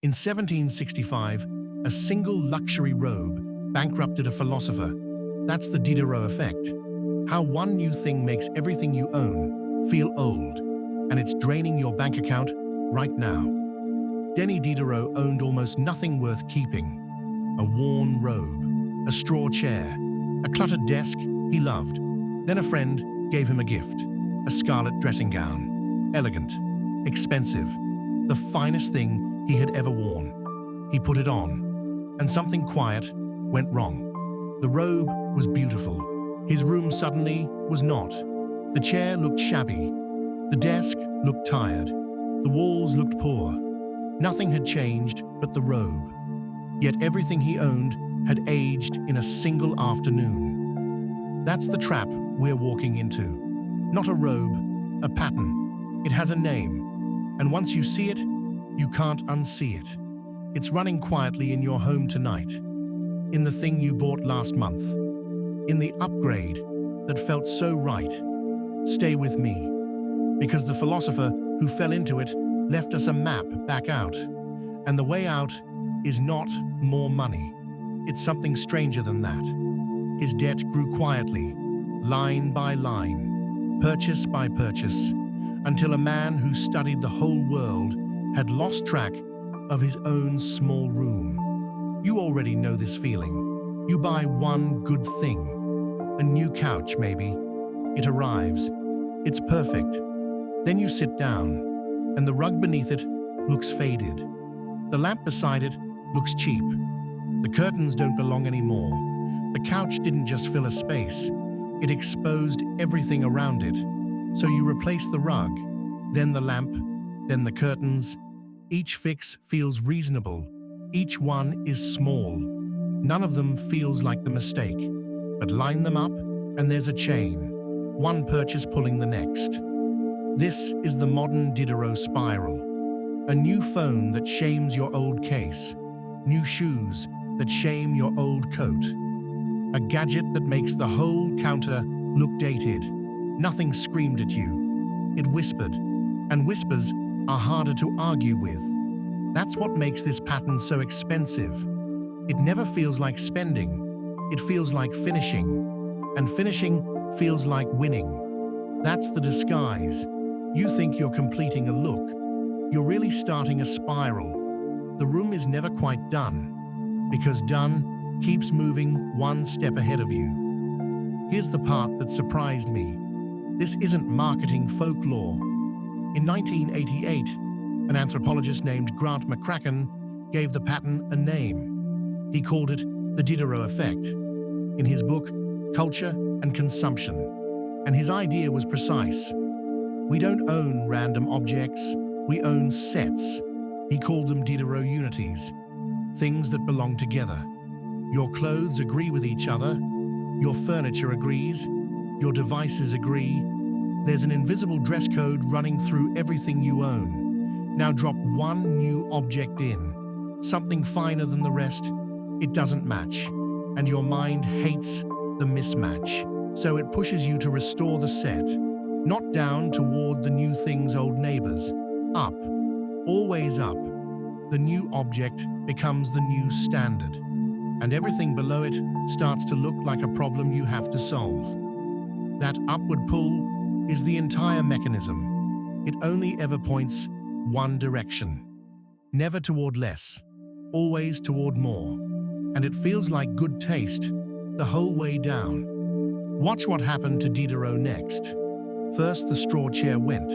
In 1765, a single luxury robe bankrupted a philosopher. That's the Diderot Effect. How one new thing makes everything you own feel old, and it's draining your bank account right now. Denis Diderot owned almost nothing worth keeping. A worn robe, a straw chair, a cluttered desk he loved. Then a friend gave him a gift, a scarlet dressing gown. Elegant, expensive, the finest thing he had ever worn. He put it on, and something quiet went wrong. The robe was beautiful. His room suddenly was not. The chair looked shabby. The desk looked tired. The walls looked poor. Nothing had changed but the robe. Yet everything he owned had aged in a single afternoon. That's the trap we're walking into. Not a robe, a pattern. It has a name, and once you see it, you can't unsee it. It's running quietly in your home tonight, in the thing you bought last month, in the upgrade that felt so right. Stay with me, because the philosopher who fell into it left us a map back out, and the way out is not more money. It's something stranger than that. His debt grew quietly, line by line, purchase by purchase, until a man who studied the whole world had lost track of his own small room. You already know this feeling. You buy one good thing, a new couch maybe. It arrives. It's perfect. Then you sit down, and the rug beneath it looks faded. The lamp beside it looks cheap. The curtains don't belong anymore. The couch didn't just fill a space. It exposed everything around it. So you replace the rug, then the lamp, then the curtains. Each fix feels reasonable. Each one is small. None of them feels like the mistake. But line them up, and there's a chain. One purchase pulling the next. This is the modern Diderot spiral. A new phone that shames your old case. New shoes that shame your old coat. A gadget that makes the whole counter look dated. Nothing screamed at you. It whispered, and whispers are harder to argue with. That's what makes this pattern so expensive. It never feels like spending. It feels like finishing. And finishing feels like winning. That's the disguise. You think you're completing a look. You're really starting a spiral. The room is never quite done, because done keeps moving one step ahead of you. Here's the part that surprised me. This isn't marketing folklore. In 1988, an anthropologist named Grant McCracken gave the pattern a name. He called it the Diderot Effect in his book, Culture and Consumption. And his idea was precise. We don't own random objects, we own sets. He called them Diderot unities, things that belong together. Your clothes agree with each other, your furniture agrees, your devices agree. There's an invisible dress code running through everything you own. Now drop one new object in, something finer than the rest. It doesn't match, and your mind hates the mismatch. So it pushes you to restore the set, not down toward the new thing's old neighbors. Up, always up. The new object becomes the new standard, and everything below it starts to look like a problem you have to solve. That upward pull is the entire mechanism. It only ever points one direction. Never toward less, always toward more. And it feels like good taste the whole way down. Watch what happened to Diderot next. First, the straw chair went.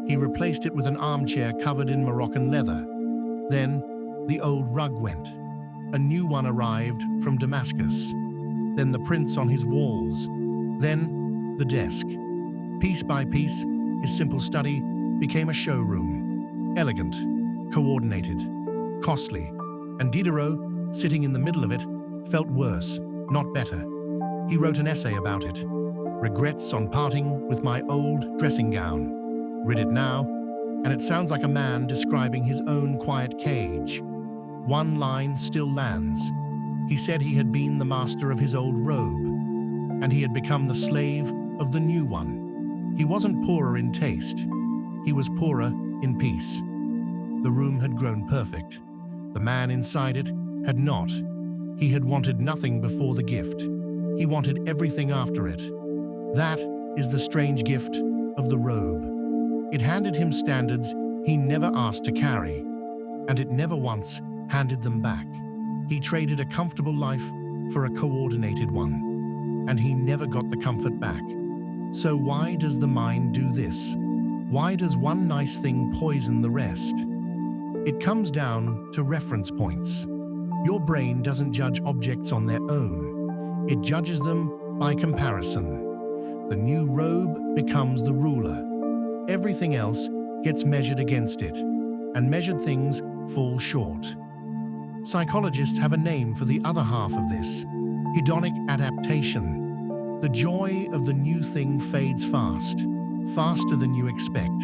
He replaced it with an armchair covered in Moroccan leather. Then, the old rug went. A new one arrived from Damascus. Then the prints on his walls. Then, the desk. Piece by piece, his simple study became a showroom. Elegant, coordinated, costly. And Diderot, sitting in the middle of it, felt worse, not better. He wrote an essay about it. Regrets on parting with my old dressing gown. Read it now, and it sounds like a man describing his own quiet cage. One line still lands. He said he had been the master of his old robe, and he had become the slave of the new one. He wasn't poorer in taste. He was poorer in peace. The room had grown perfect, man inside it had not. He had wanted nothing before the gift. He wanted everything after it. That is the strange gift of the robe. It handed him standards he never asked to carry, and it never once handed them back. He traded a comfortable life for a coordinated one, and he never got the comfort back. So why does the mind do this? Why does one nice thing poison the rest? It comes down to reference points. Your brain doesn't judge objects on their own. It judges them by comparison. The new robe becomes the ruler. Everything else gets measured against it, and measured things fall short. Psychologists have a name for the other half of this: hedonic adaptation. The joy of the new thing fades fast, faster than you expect.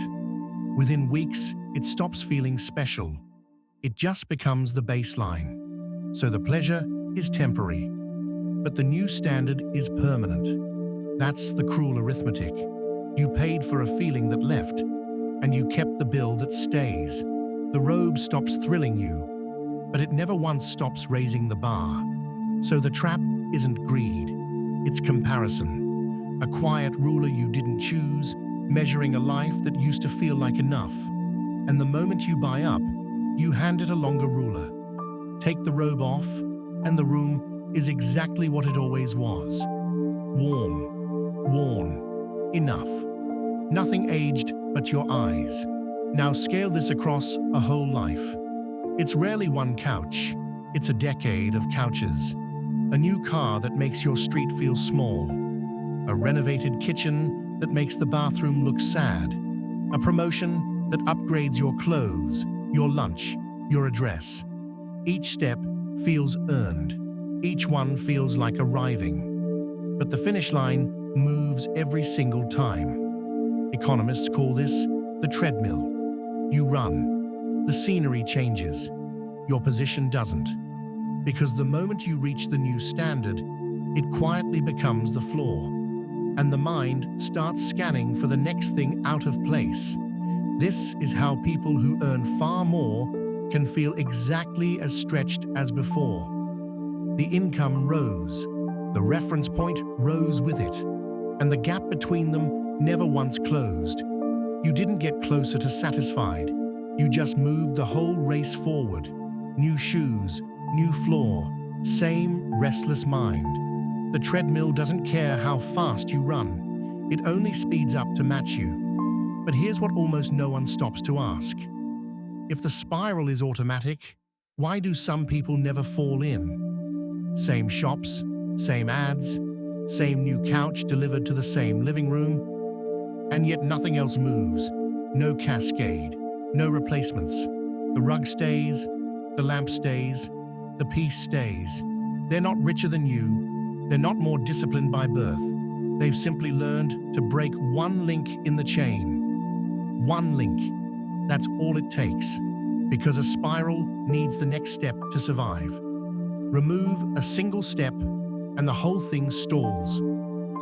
Within weeks, it stops feeling special. It just becomes the baseline. So the pleasure is temporary, but the new standard is permanent. That's the cruel arithmetic. You paid for a feeling that left, and you kept the bill that stays. The robe stops thrilling you, but it never once stops raising the bar. So the trap isn't greed, it's comparison. A quiet ruler you didn't choose, measuring a life that used to feel like enough. And the moment you buy up, you hand it a longer ruler. Take the robe off, and the room is exactly what it always was. Warm, worn, enough. Nothing aged but your eyes. Now scale this across a whole life. It's rarely one couch, it's a decade of couches. A new car that makes your street feel small. A renovated kitchen that makes the bathroom look sad. A promotion that upgrades your clothes, your lunch, your address. Each step feels earned. Each one feels like arriving. But the finish line moves every single time. Economists call this the treadmill. You run. The scenery changes. Your position doesn't. Because the moment you reach the new standard, it quietly becomes the floor. And the mind starts scanning for the next thing out of place. This is how people who earn far more can feel exactly as stretched as before. The income rose. The reference point rose with it. And the gap between them never once closed. You didn't get closer to satisfied. You just moved the whole race forward. New shoes, new floor, same restless mind. The treadmill doesn't care how fast you run. It only speeds up to match you. But here's what almost no one stops to ask. If the spiral is automatic, why do some people never fall in? Same shops, same ads, same new couch delivered to the same living room, and yet nothing else moves. No cascade, no replacements. The rug stays, the lamp stays, the peace stays. They're not richer than you. They're not more disciplined by birth. They've simply learned to break one link in the chain. One link. That's all it takes. Because a spiral needs the next step to survive. Remove a single step and the whole thing stalls.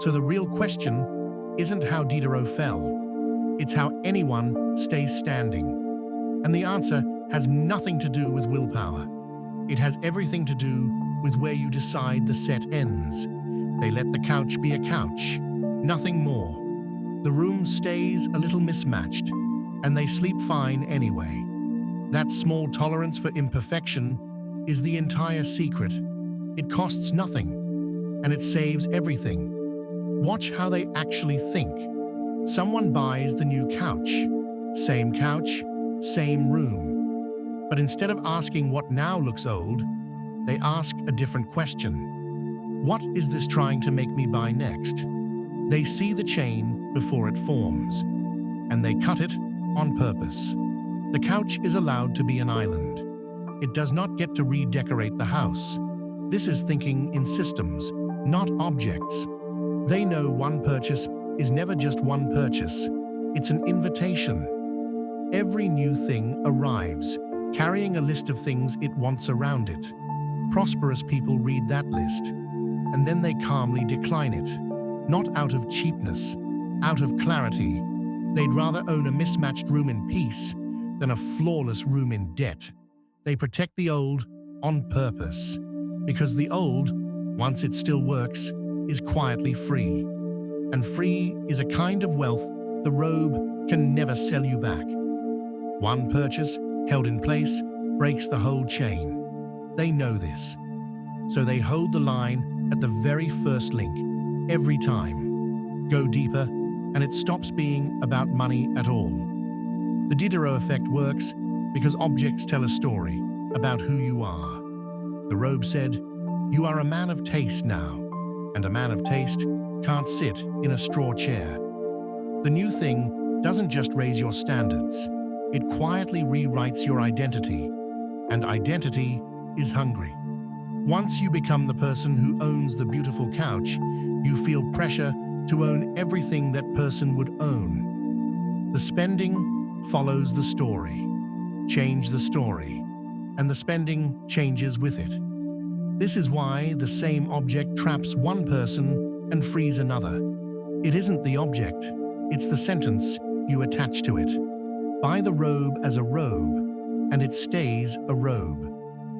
So the real question isn't how Diderot fell. It's how anyone stays standing. And the answer has nothing to do with willpower. It has everything to do with where you decide the set ends. They let the couch be a couch, nothing more. The room stays a little mismatched, and they sleep fine anyway. That small tolerance for imperfection is the entire secret. It costs nothing, and it saves everything. Watch how they actually think. Someone buys the new couch, same room. But instead of asking what now looks old, they ask a different question. What is this trying to make me buy next? They see the chain before it forms, and they cut it on purpose. The couch is allowed to be an island. It does not get to redecorate the house. This is thinking in systems, not objects. They know one purchase is never just one purchase. It's an invitation. Every new thing arrives, carrying a list of things it wants around it. Prosperous people read that list, and then they calmly decline it. Not out of cheapness, out of clarity. They'd rather own a mismatched room in peace than a flawless room in debt. They protect the old on purpose, because the old, once it still works, is quietly free. And free is a kind of wealth the robe can never sell you back. One purchase, held in place, breaks the whole chain. They know this. So they hold the line at the very first link, every time. Go deeper, and it stops being about money at all. The Diderot Effect works because objects tell a story about who you are. The robe said, "You are a man of taste now, and a man of taste can't sit in a straw chair." The new thing doesn't just raise your standards, it quietly rewrites your identity, and identity is hungry. Once you become the person who owns the beautiful couch, you feel pressure to own everything that person would own. The spending follows the story. Change the story, and the spending changes with it. This is why the same object traps one person and frees another. It isn't the object, it's the sentence you attach to it. Buy the robe as a robe, and it stays a robe.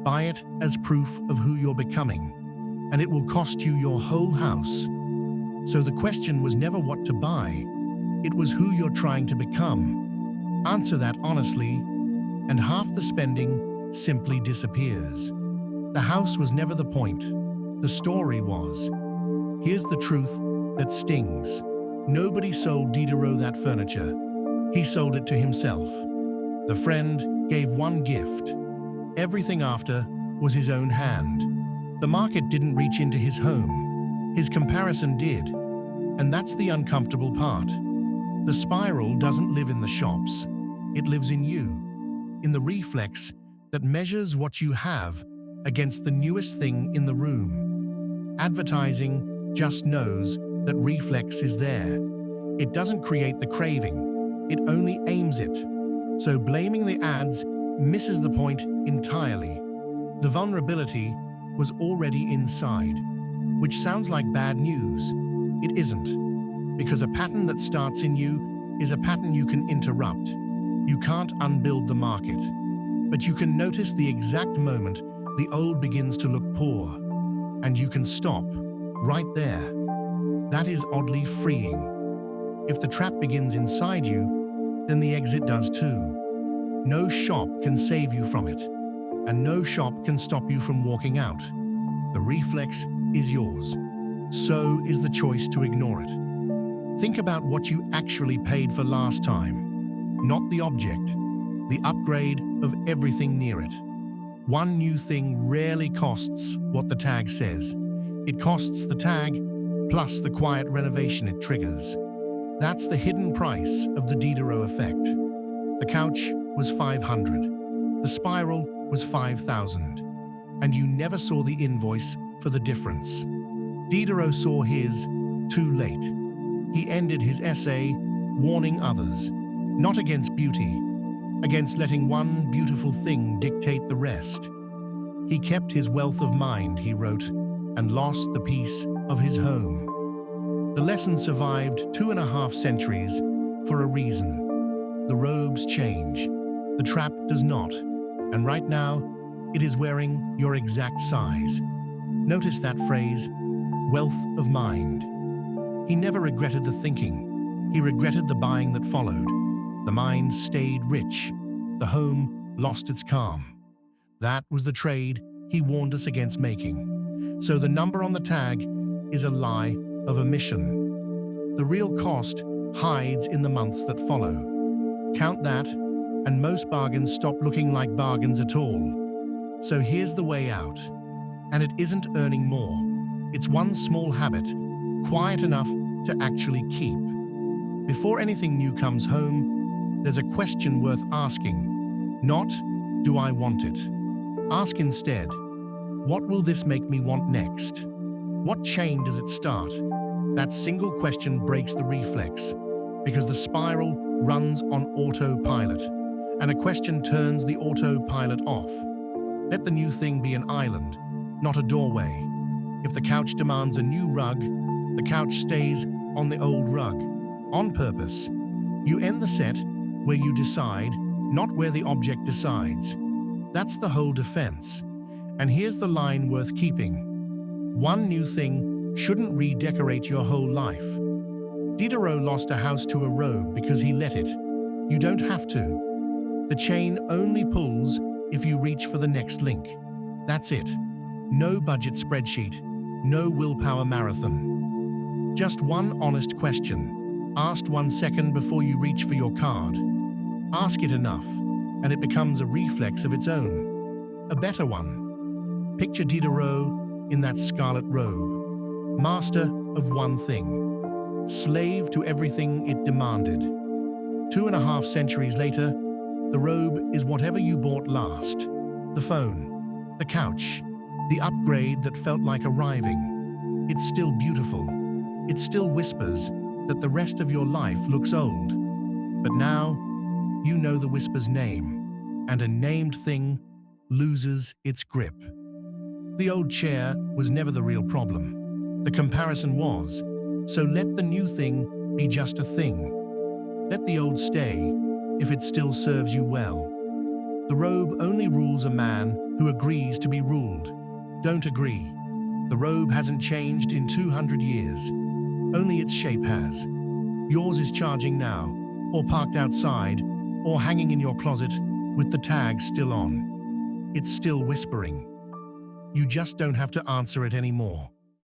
Buy it as proof of who you're becoming, and it will cost you your whole house. So the question was never what to buy, it was who you're trying to become. Answer that honestly, and half the spending simply disappears. The house was never the point, the story was. Here's the truth that stings. Nobody sold Diderot that furniture. He sold it to himself. The friend gave one gift. Everything after was his own hand. The market didn't reach into his home. His comparison did. And that's the uncomfortable part. The spiral doesn't live in the shops. It lives in you, in the reflex that measures what you have against the newest thing in the room. Advertising just knows that reflex is there. It doesn't create the craving. It only aims it. So blaming the ads misses the point entirely. The vulnerability was already inside, which sounds like bad news. It isn't, because a pattern that starts in you is a pattern you can interrupt. You can't unbuild the market, but you can notice the exact moment the old begins to look poor, and you can stop right there. That is oddly freeing. If the trap begins inside you, then the exit does too. No shop can save you from it, and no shop can stop you from walking out. The reflex is yours. So is the choice to ignore it. Think about what you actually paid for last time, not the object, the upgrade of everything near it. One new thing rarely costs what the tag says. It costs the tag plus the quiet renovation it triggers. That's the hidden price of the Diderot Effect. The couch was $500. The spiral was $5,000. And you never saw the invoice for the difference. Diderot saw his too late. He ended his essay warning others, not against beauty, against letting one beautiful thing dictate the rest. He kept his wealth of mind, he wrote, and lost the peace of his home. The lesson survived 2.5 centuries for a reason. The robes change. The trap does not. And right now, it is wearing your exact size. Notice that phrase, wealth of mind. He never regretted the thinking. He regretted the buying that followed. The mind stayed rich. The home lost its calm. That was the trade he warned us against making. So the number on the tag is a lie of omission. The real cost hides in the months that follow. Count that, and most bargains stop looking like bargains at all. So here's the way out. And it isn't earning more. It's one small habit, quiet enough to actually keep. Before anything new comes home, there's a question worth asking. Not, do I want it? Ask instead, what will this make me want next? What chain does it start? That single question breaks the reflex, because the spiral runs on autopilot, and a question turns the autopilot off. Let the new thing be an island, not a doorway. If the couch demands a new rug, the couch stays on the old rug, on purpose. You end the set where you decide, not where the object decides. That's the whole defense. And here's the line worth keeping. One new thing shouldn't redecorate your whole life. Diderot lost a house to a robe because he let it. You don't have to. The chain only pulls if you reach for the next link. That's it. No budget spreadsheet, no willpower marathon. Just one honest question, asked 1 second before you reach for your card. Ask it enough, and it becomes a reflex of its own. A better one. Picture Diderot in that scarlet robe, master of one thing, slave to everything it demanded. 2.5 centuries later, the robe is whatever you bought last. The phone, the couch, the upgrade that felt like arriving. It's still beautiful. It still whispers that the rest of your life looks old. But now, you know the whisper's name, and a named thing loses its grip. The old chair was never the real problem. The comparison was, so let the new thing be just a thing. Let the old stay, if it still serves you well. The robe only rules a man who agrees to be ruled. Don't agree. The robe hasn't changed in 200 years. Only its shape has. Yours is charging now, or parked outside, or hanging in your closet with the tag still on. It's still whispering. You just don't have to answer it anymore.